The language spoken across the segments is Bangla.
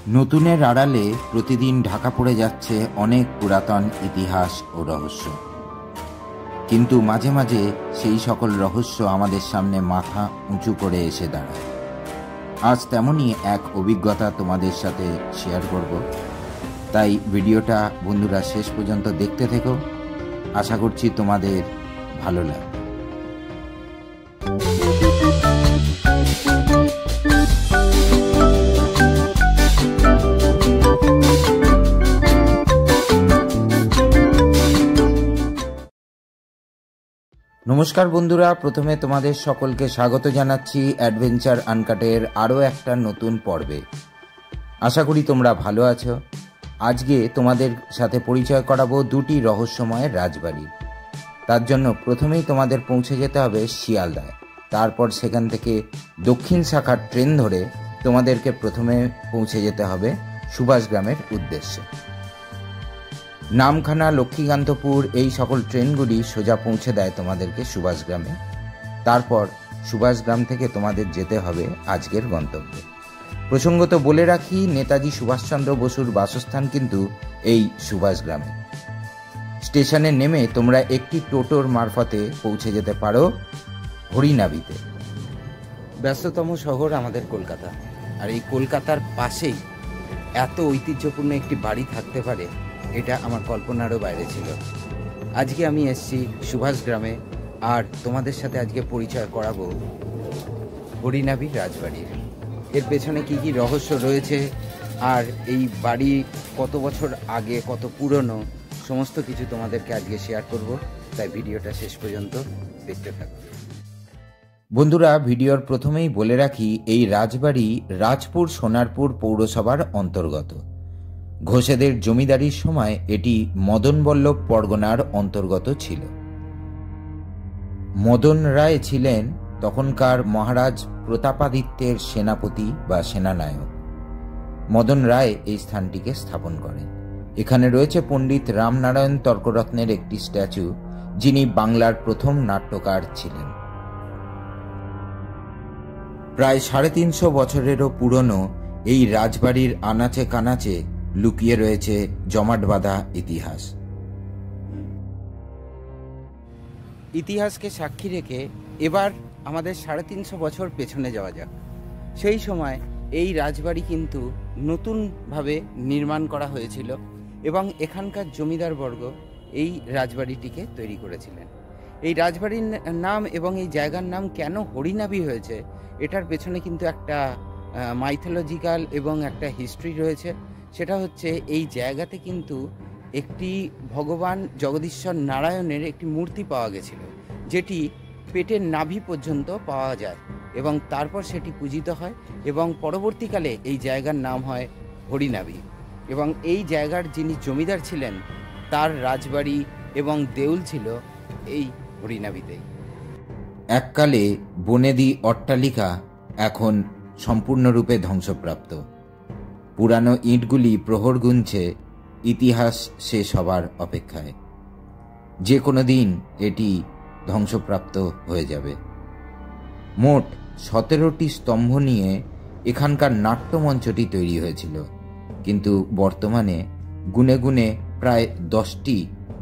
নতুনের আড়ালে প্রতিদিন ঢাকা পড়ে যাচ্ছে অনেক পুরাতন ইতিহাস ও রহস্য, কিন্তু মাঝে মাঝে সেই সকল রহস্য আমাদের সামনে মাথা উঁচু করে এসে দাঁড়ায়। আজ তেমনই এক অভিজ্ঞতা তোমাদের সাথে শেয়ার করব, তাই ভিডিওটা বন্ধুরা শেষ পর্যন্ত দেখতে থেকো। আশা করছি তোমাদের ভালো লাগবে। নমস্কার বন্ধুরা, প্রথমে তোমাদের সকলকে স্বাগত জানাচ্ছি অ্যাডভেঞ্চার আনকাটের আরও একটা নতুন পর্বে। আশা করি তোমরা ভালো আছো। আজকে তোমাদের সাথে পরিচয় করাবো দুটি রহস্যময় রাজবাড়ি। তার জন্য প্রথমেই তোমাদের পৌঁছে যেতে হবে শিয়ালদায়, তারপর সেখান থেকে দক্ষিণ শাখার ট্রেন ধরে তোমাদেরকে প্রথমে পৌঁছে যেতে হবে সুভাষগ্রামের উদ্দেশ্যে। নামখানা, লক্ষ্মীকান্তপুর এই সকল ট্রেনগুলি সোজা পৌঁছে দেয় তোমাদেরকে সুভাষগ্রামে। তারপর সুভাষগ্রাম থেকে তোমাদের যেতে হবে আজকের গন্তব্যে। প্রসঙ্গত বলে রাখি, নেতাজি সুভাষচন্দ্র বসুর বাসস্থান কিন্তু এই সুভাষগ্রামে। স্টেশনে নেমে তোমরা একটি টোটোর মারফতে পৌঁছে যেতে পারো হরিনাবিতে। ব্যস্ততম শহর আমাদের কলকাতা, আর এই কলকাতার পাশেই এত ঐতিহ্যপূর্ণ একটি বাড়ি থাকতে পারে, এটা আমার কল্পনারও বাইরে ছিল। আজকে আমি এসেছি সুভাষগ্রামে, আর তোমাদের সাথে আজকে পরিচয় করাবো হরিনাবির রাজবাড়ির। এর পেছনে কি কি রহস্য রয়েছে, আর এই বাড়ি কত বছর আগে, কত পুরনো, সমস্ত কিছু তোমাদেরকে আজকে শেয়ার করব। তাই ভিডিওটা শেষ পর্যন্ত দেখতে থাকো। বন্ধুরা, ভিডিওর প্রথমেই বলে রাখি, এই রাজবাড়ি রাজপুর সোনারপুর পৌরসভার অন্তর্গত। ঘোষেদের জমিদারির সময় এটি মদনবল্লভ পরগনার অন্তর্গত ছিল। মদন রায় ছিলেন তখনকার মহারাজ প্রতাপাদিত্যের সেনাপতি বা সেনানায়ক। মদন রায় এই স্থানটিকে স্থাপন করেন। এখানে রয়েছে পণ্ডিত রামনারায়ণ তর্করত্নের একটি স্ট্যাচু, যিনি বাংলার প্রথম নাট্যকার ছিলেন। প্রায় 350 বছরেরও পুরনো এই রাজবাড়ির আনাচে কানাচে লুকিয়ে রয়েছে জমাট বাঁধা ইতিহাস। ইতিহাসকে সাক্ষী রেখে এবার আমাদের 350 বছর পেছনে যাওয়া যাক। সেই সময় এই রাজবাড়ি কিন্তু নতুনভাবে নির্মাণ করা হয়েছিল, এবং এখানকার জমিদারবর্গ এই রাজবাড়িটিকে তৈরি করেছিলেন। এই রাজবাড়ির নাম এবং এই জায়গার নাম কেন হরিনাবি হয়েছে, এটার পেছনে কিন্তু একটা মাইথোলজিক্যাল এবং একটা হিস্ট্রি রয়েছে। সেটা হচ্ছে, এই জায়গাতে কিন্তু একটি ভগবান জগদীশ্বর নারায়ণের একটি মূর্তি পাওয়া গেছিল, যেটি পেটের নাভি পর্যন্ত পাওয়া যায়, এবং তারপর সেটি পূজিত হয়, এবং পরবর্তীকালে এই জায়গার নাম হয় হরিনাবি। এবং এই জায়গার যিনি জমিদার ছিলেন, তার রাজবাড়ি এবং দেউল ছিল এই হরিনাবিতেই। এককালে বনেদি অট্টালিকা এখন সম্পূর্ণরূপে ধ্বংসপ্রাপ্ত। পুরানো ইটগুলি প্রহর গুনছে ইতিহাস শেষ হবার অপেক্ষায়। যে কোনো দিন এটি ধ্বংসপ্রাপ্ত হয়ে যাবে। মোট 17টি স্তম্ভ নিয়ে এখানকার নাট্যমঞ্চটি তৈরি হয়েছিল, কিন্তু বর্তমানে গুনে গুনে প্রায় 10টি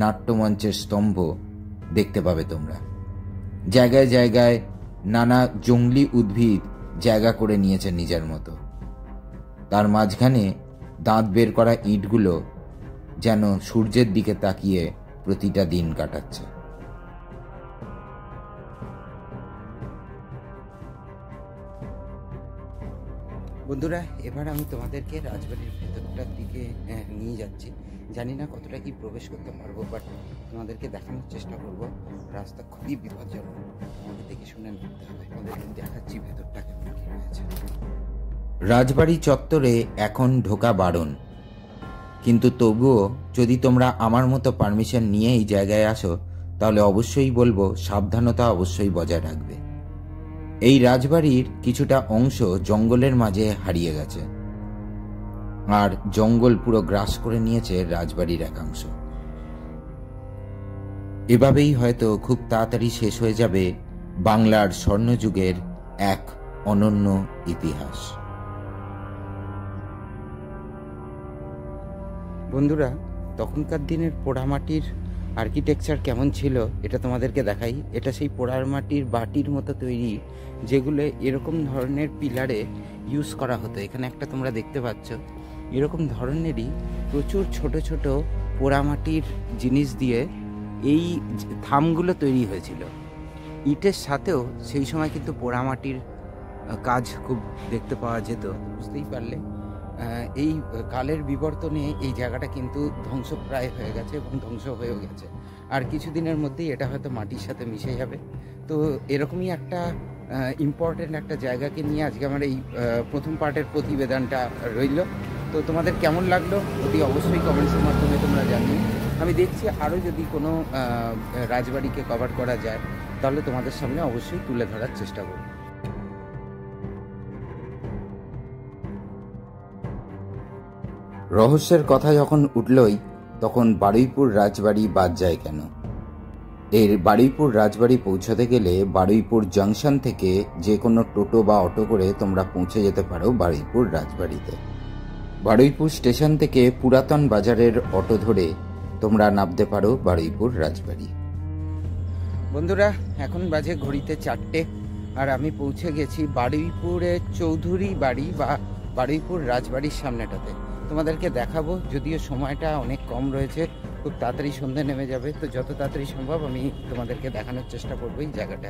নাট্যমঞ্চের স্তম্ভ দেখতে পাবে তোমরা। জায়গায় জায়গায় নানা জংলি উদ্ভিদ জায়গা করে নিয়েছে নিজের মতো। তার মাঝখানে দাঁত বের করা ইটগুলো যেন সূর্যের দিকে তাকিয়ে প্রতিটা দিন কাটাচ্ছে। বন্ধুরা, এবার আমি তোমাদেরকে রাজবাড়ির ভেতরটার দিকে নিয়ে যাচ্ছি। জানি না কতটা কি প্রবেশ করতে পারবো, বাট তোমাদেরকে দেখানোর চেষ্টা করব। রাস্তা খুবই বিপজ্জনক, আমাদের দেখে শুনে নিতে হবে। তোমাদেরকে দেখাচ্ছি ভেতরটা কেমন কি রয়েছে। রাজবাড়ি চত্বরে এখন ঢোকা বারণ, কিন্তু তবুও যদি তোমরা আমার মতো পারমিশন নিয়ে এই জায়গায় আসো, তাহলে অবশ্যই বলবো সাবধানতা অবশ্যই বজায় রাখবে। এই রাজবাড়ির কিছুটা অংশ জঙ্গলের মাঝে হারিয়ে গেছে, আর জঙ্গল পুরো গ্রাস করে নিয়েছে রাজবাড়ির একাংশ। এভাবেই হয়তো খুব তাড়াতাড়ি শেষ হয়ে যাবে বাংলার স্বর্ণযুগের এক অনন্য ইতিহাস। বন্ধুরা, তখনকার দিনের পোড়ামাটির আর্কিটেকচার কেমন ছিল এটা তোমাদেরকে দেখাই। এটা সেই পোড়ামাটির বাটির মতো তৈরি, যেগুলো এরকম ধরনের পিলারে ইউজ করা হতো। এখানে একটা তোমরা দেখতে পাচ্ছ, এরকম ধরনেরই প্রচুর ছোট ছোট পোড়ামাটির জিনিস দিয়ে এই থামগুলো তৈরি হয়েছিল। ইটের সাথেও সেই সময় কিন্তু পোড়ামাটির কাজ খুব দেখতে পাওয়া যেত। বুঝতেই পারলে এই কালের বিবর্তনে এই জায়গাটা কিন্তু ধ্বংসপ্রায় হয়ে গেছে এবং ধ্বংস হয়েও গেছে। আর কিছুদিনের মধ্যেই এটা হয়তো মাটির সাথে মিশে যাবে। তো এরকমই একটা ইম্পর্টেন্ট একটা জায়গাকে নিয়ে আজকে আমার এই প্রথম পার্টের প্রতিবেদনটা রইল। তো তোমাদের কেমন লাগলো অতি অবশ্যই কমেন্টসের মাধ্যমে তোমরা জানিও। আমি দেখছি আরও যদি কোনো রাজবাড়িকে কভার করা যায় তাহলে তোমাদের সামনে অবশ্যই তুলে ধরার চেষ্টা করব। রহস্যের কথা যখন উঠলই তখন বারুইপুর রাজবাড়ি বাদ যায় কেন? এর বারুইপুর রাজবাড়ি পৌঁছাতে গেলে বারুইপুর জাংশন থেকে যে কোনো টোটো বা অটো করে তোমরা পৌঁছে যেতে পারো বারুইপুর রাজবাড়িতে। বারুইপুর স্টেশন থেকে পুরাতন বাজারের অটো ধরে তোমরা নামতে পারো বারুইপুর রাজবাড়ি। বন্ধুরা, এখন বাজে ঘড়িতে 4টে, আর আমি পৌঁছে গেছি বারুইপুরের চৌধুরী বাড়ি বা বারুইপুর রাজবাড়ির সামনেটাতে। তোমাদেরকে দেখাবো, যদিও সময়টা অনেক কম রয়েছে, খুব তাড়াতাড়ি সন্ধে নেমে যাবে। তো যত তাড়াতাড়ি সম্ভব আমি তোমাদেরকে দেখানোর চেষ্টা করবো এই জায়গাটা।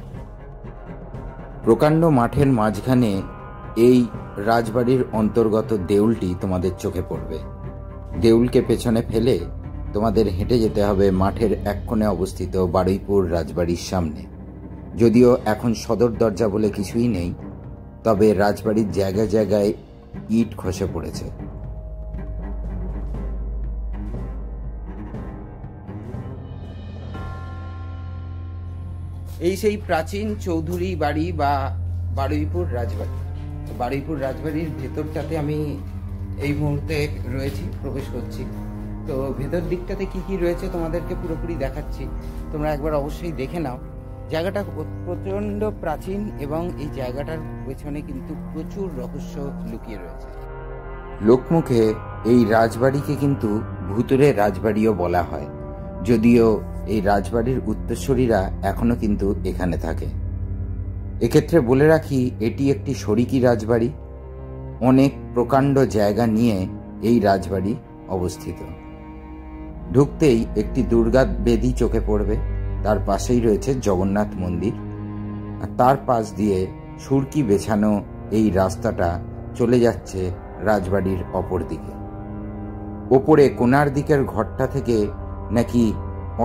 প্রকাণ্ড মাঠের মাঝখানে এই রাজবাড়ির অন্তর্গত দেউলটি তোমাদের চোখে পড়বে। দেউলকে পেছনে ফেলে তোমাদের হেঁটে যেতে হবে মাঠের এক কোণে অবস্থিত বারুইপুর রাজবাড়ির সামনে। যদিও এখন সদর দরজা বলে কিছুই নেই, তবে রাজবাড়ির জায়গায় জায়গায় ইট খসে পড়েছে। এই সেই প্রাচীন চৌধুরী বাড়ি বা বারুইপুর রাজবাড়ি। বারুইপুর রাজবাড়ির ভেতরটাতে আমি এই মুহূর্তে রয়েছি, প্রবেশ করছি। তো ভেতর দিকটাতে কি কি রয়েছে তোমাদেরকে পুরোপুরি দেখাচ্ছি, তোমরা একবার অবশ্যই দেখে নাও। জায়গাটা প্রচণ্ড প্রাচীন এবং এই জায়গাটার পেছনে কিন্তু প্রচুর রহস্য লুকিয়ে রয়েছে। লোকমুখে এই রাজবাড়িকে কিন্তু ভূতুরে রাজবাড়িও বলা হয়, যদিও এই রাজবাড়ির উত্তরসূরিরা এখনো কিন্তু এখানে থাকে। এক্ষেত্রে বলে রাখি, এটি একটি শরিকি রাজবাড়ি। অনেক প্রকাণ্ড জায়গা নিয়ে এই রাজবাড়ি অবস্থিত। ঢুকতেই একটি দুর্গা বেদি চোখে পড়বে, তার পাশেই রয়েছে জগন্নাথ মন্দির, আর তার পাশ দিয়ে সুরকি বেছানো এই রাস্তাটা চলে যাচ্ছে রাজবাড়ির অপর দিকে। ওপরে কোণার দিকের ঘরটা থেকে নাকি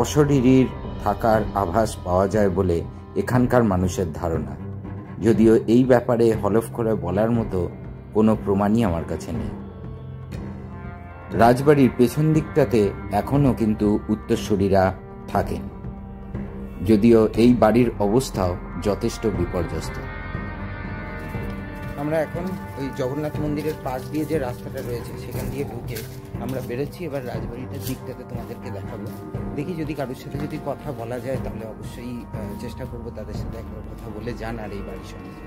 অশরীরীর থাকার আভাস পাওয়া যায় বলে এখানকার মানুষের ধারণা, যদিও এই ব্যাপারে হলফ করে বলার মতো কোনো প্রমাণই আমার কাছে নেই। রাজবাড়ির পেছন দিকটাতে এখনও কিন্তু উত্তরসূরিরা থাকেন, যদিও এই বাড়ির অবস্থাও যথেষ্ট বিপর্যস্ত। আমরা এখন ওই জগন্নাথ মন্দিরের পাশ দিয়ে যে রাস্তাটা রয়েছে সেখান দিয়ে ঢুকে আমরা বেরোচ্ছি। এবার রাজবাড়িটার দিকটাতে তোমাদেরকে দেখাবো। দেখি যদি কারোর সাথে যদি কথা বলা যায় তাহলে অবশ্যই চেষ্টা করব তাদের সাথে একবার কথা বলে জানার এই বাড়ির সম্বন্ধে।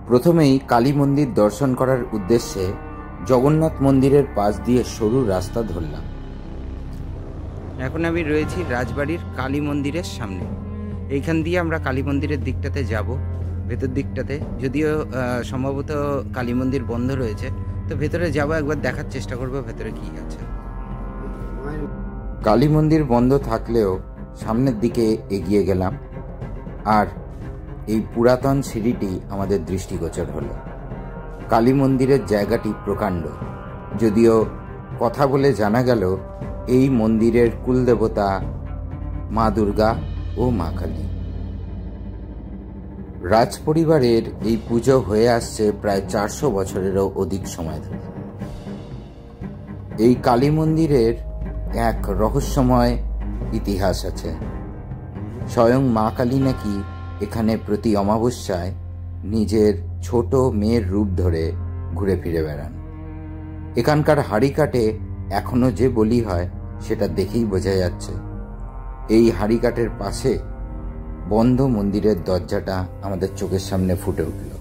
প্রথমেই কালী মন্দির দর্শন করার উদ্দেশ্যে জগন্নাথ মন্দিরের পাশ দিয়ে সরু রাস্তা ধরলাম। এখন আমি রয়েছি রাজবাড়ির কালী মন্দিরের সামনে। এইখান দিয়ে আমরা কালী মন্দিরের দিকটাতে যাব, ভেতর দিকটাতে। যদিও সম্ভবত কালী মন্দির বন্ধ রয়েছে, তো ভেতরে যাব, একবার দেখার চেষ্টা করব ভেতরে কি আছে। কালী মন্দির বন্ধ থাকলেও সামনের দিকে এগিয়ে গেলাম, আর এই পুরাতন সিঁড়িটি আমাদের দৃষ্টিগোচর হলো। কালী মন্দিরের জায়গাটি প্রকাণ্ড, যদিও কথা বলে জানা গেল এই মন্দিরের কুলদেবতা মা দুর্গা ও মা কালী। রাজপরিবারের এই পুজো হয়ে আসছে প্রায় 400 বছরেরও অধিক সময় ধরে। এই কালী মন্দিরের এক রহস্যময় ইতিহাস আছে। স্বয়ং মা কালী নাকি এখানে প্রতি অমাবস্যায় নিজের ছোট মেয়ের রূপ ধরে ঘুরে ফিরে বেড়ান। এখানকার হাড়িকাঠে এখনো যে বলি হয় সেটা দেখেই বোঝা যাচ্ছে। এই হাড়িকাঠের পাশে বন্ধ মন্দিরের দরজাটা আমাদের চোখের সামনে ফুটে উঠল।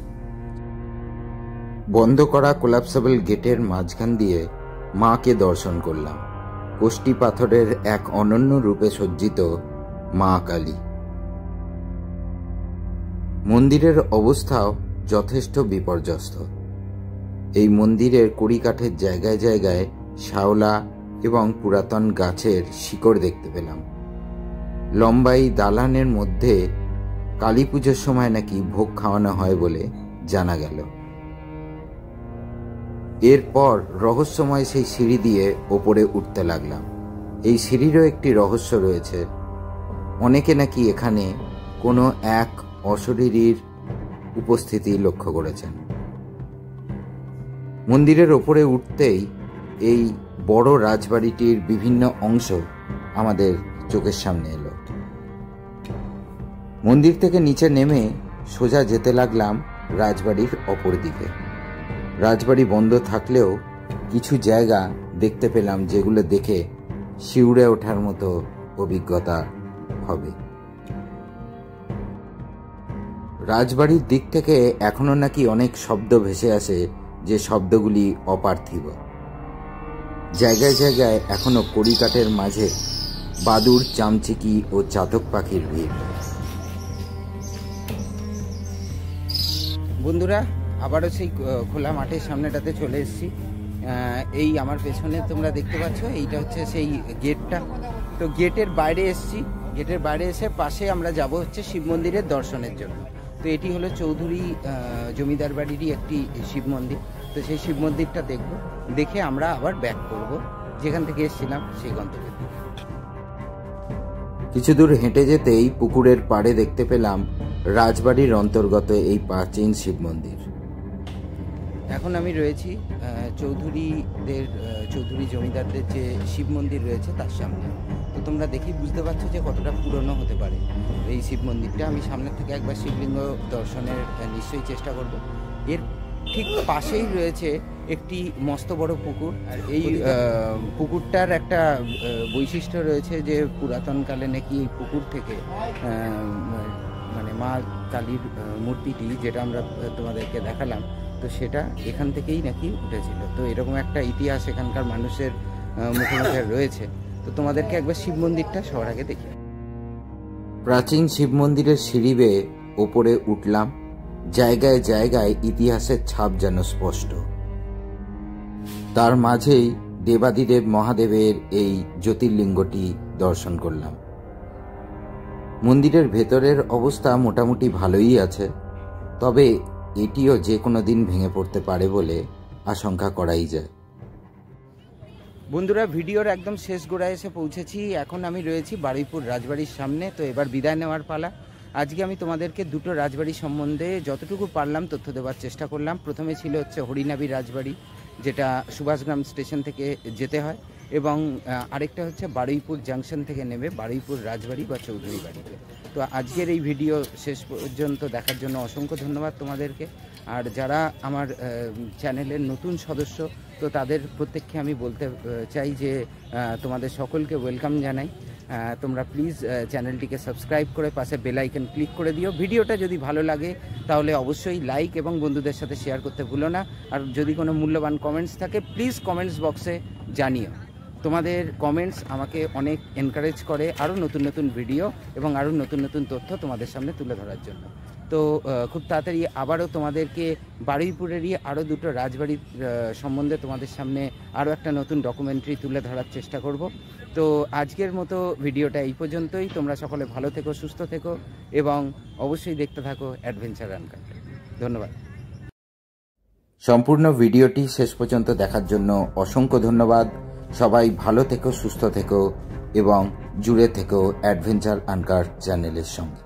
বন্ধ করা কোলাপসেবল গেটের মাঝখান দিয়ে মাকে দর্শন করলাম। কোষ্ঠী পাথরের এক অনন্য রূপে সজ্জিত মা কালী। মন্দিরের অবস্থাও যথেষ্ট বিপর্যস্ত। এই মন্দিরের কড়িকাঠের জায়গায় জায়গায় শাওলা এবং পুরাতন গাছের শিকড় দেখতে পেলাম। লম্বাই দালানের মধ্যে কালী পুজোর সময় নাকি ভোগ খাওয়ানো হয় বলে জানা গেল। এরপর রহস্যময় সেই সিঁড়ি দিয়ে ওপরে উঠতে লাগলাম। এই সিঁড়িরও একটি রহস্য রয়েছে। অনেকে নাকি এখানে কোনো এক অশরীরীর উপস্থিতি লক্ষ্য করেছেন। মন্দিরের ওপরে উঠতেই এই বড় রাজবাড়িটির বিভিন্ন অংশ আমাদের চোখের সামনে এলো। মন্দির থেকে নিচে নেমে সোজা যেতে লাগলাম রাজবাড়ির অপর দিকে। রাজবাড়ি বন্ধ থাকলেও কিছু জায়গা দেখতে পেলাম যেগুলো দেখে শিউরে ওঠার মতো অভিজ্ঞতা হবে। রাজবাড়ির দিক থেকে এখনো নাকি অনেক শব্দ ভেসে আসে, যে শব্দগুলি অপার্থিব। জায়গায় জায়গায় এখনো কড়িকাঠের মাঝে বাদুড়, চামচিকি ও চাতক পাখির ভিড়। বন্ধুরা, আবারও সেই খোলা মাঠের সামনেটাতে চলে এসেছি। এই আমার পেছনে তোমরা দেখতে পাচ্ছ, এইটা হচ্ছে সেই গেটটা। তো গেটের বাইরে এসেছি। গেটের বাইরে এসে পাশে আমরা যাব হচ্ছে শিব মন্দিরের দর্শনের জন্য। তো এটি হলো চৌধুরী জমিদার বাড়িরই একটি শিব মন্দির। তো সেই শিব মন্দিরটা দেখব, দেখে আমরা আবার ব্যাক করব যেখান থেকে এসেছিলাম সেই গন্তব্যে। কিছু দূর হেঁটে যেতেই পুকুরের পাড়ে দেখতে পেলাম রাজবাড়ির অন্তর্গত এই প্রাচীন শিব মন্দির। এখন আমি রয়েছি চৌধুরী জমিদারদের যে শিব মন্দির রয়েছে তার সামনে। তো তোমরা দেখেই বুঝতে পারছো যে কতটা পুরনো হতে পারে এই শিব মন্দিরটা। আমি সামনের থেকে একবার শিবলিঙ্গ দর্শনের নিশ্চয়ই চেষ্টা করব। এর ঠিক পাশেই রয়েছে একটি মস্ত বড় পুকুর। আর এই পুকুরটার একটা বৈশিষ্ট্য রয়েছে যে পুরাতনকালে নাকি এই পুকুর থেকে মানে মা কালীর মূর্তিটি, যেটা আমরা তোমাদেরকে দেখালাম, তো সেটা এখান থেকেই নাকি উঠেছিল। তো এরকম একটা ইতিহাস এখানকার মানুষের মুখে মুখে রয়েছে। তো তোমাদেরকে একবার শিব মন্দিরটা সবার আগে দেখি। প্রাচীন শিব মন্দিরের সিঁড়ি বেয়ে ওপরে উঠলাম। জায়গায় জায়গায় ইতিহাসের ছাপ যেন স্পষ্ট। তার মাঝেই দেবাদিদেব মহাদেবের এই জ্যোতির্লিঙ্গটি দর্শন করলাম। মন্দিরের ভেতরের অবস্থা মোটামুটি ভালোই আছে, তবে এটিও যে কোনো দিন ভেঙে পড়তে পারে বলে আশঙ্কা করাই যায়। বন্ধুরা, ভিডিওর একদম শেষ গোড়ায় এসে পৌঁছেছি। এখন আমি রয়েছি বারুইপুর রাজবাড়ির সামনে। তো এবার বিদায় নেওয়ার পালা। আজকে আমি তোমাদেরকে দুটো রাজবাড়ি সম্বন্ধে যতটুকু পারলাম তথ্য দেওয়ার চেষ্টা করলাম। প্রথমে ছিল হচ্ছে হরিনাবি রাজবাড়ি, যেটা সুভাষগ্রাম স্টেশন থেকে যেতে হয়, এবং আরেকটা হচ্ছে বারুইপুর জাংশন থেকে নেমে বারুইপুর রাজবাড়ি বা চৌধুরী বাড়িতে। তো আজকের এই ভিডিও শেষ পর্যন্ত দেখার জন্য অসংখ্য ধন্যবাদ তোমাদেরকে। আর যারা আমার চ্যানেলের নতুন সদস্য, তো তাদের প্রত্যেককে আমি বলতে চাই যে তোমাদের সকলকে ওয়েলকাম জানাই। তোমরা প্লিজ চ্যানেলটিকে সাবস্ক্রাইব করে পাশে বেল আইকন ক্লিক করে দিও। ভিডিওটা যদি ভালো লাগে তাহলে অবশ্যই লাইক এবং বন্ধুদের সাথে শেয়ার করতে ভুলো না। আর যদি কোনো মূল্যবান কমেন্টস থাকে প্লিজ কমেন্টস বক্সে জানিও। তোমাদের কমেন্টস আমাকে অনেক এনকারেজ করে আরও নতুন নতুন ভিডিও এবং আরও নতুন নতুন তথ্য তোমাদের সামনে তুলে ধরার জন্য। তো খুব তাড়াতাড়ি আবারও তোমাদেরকে বারুইপুরেরই আরও দুটো রাজবাড়ির সম্বন্ধে তোমাদের সামনে আরও একটা নতুন ডকুমেন্টারি তুলে ধরার চেষ্টা করব। তো আজকের মতো ভিডিওটা এই পর্যন্তই। তোমরা সকলে ভালো থেকো, সুস্থ থেকো এবং অবশ্যই দেখতে থাকো অ্যাডভেঞ্চার আনকাট। ধন্যবাদ। সম্পূর্ণ ভিডিওটি শেষ পর্যন্ত দেখার জন্য অসংখ্য ধন্যবাদ। সবাই ভালো থেকো, সুস্থ থেকো এবং জুড়ে থেকো অ্যাডভেঞ্চার আনকাট চ্যানেলের সঙ্গে।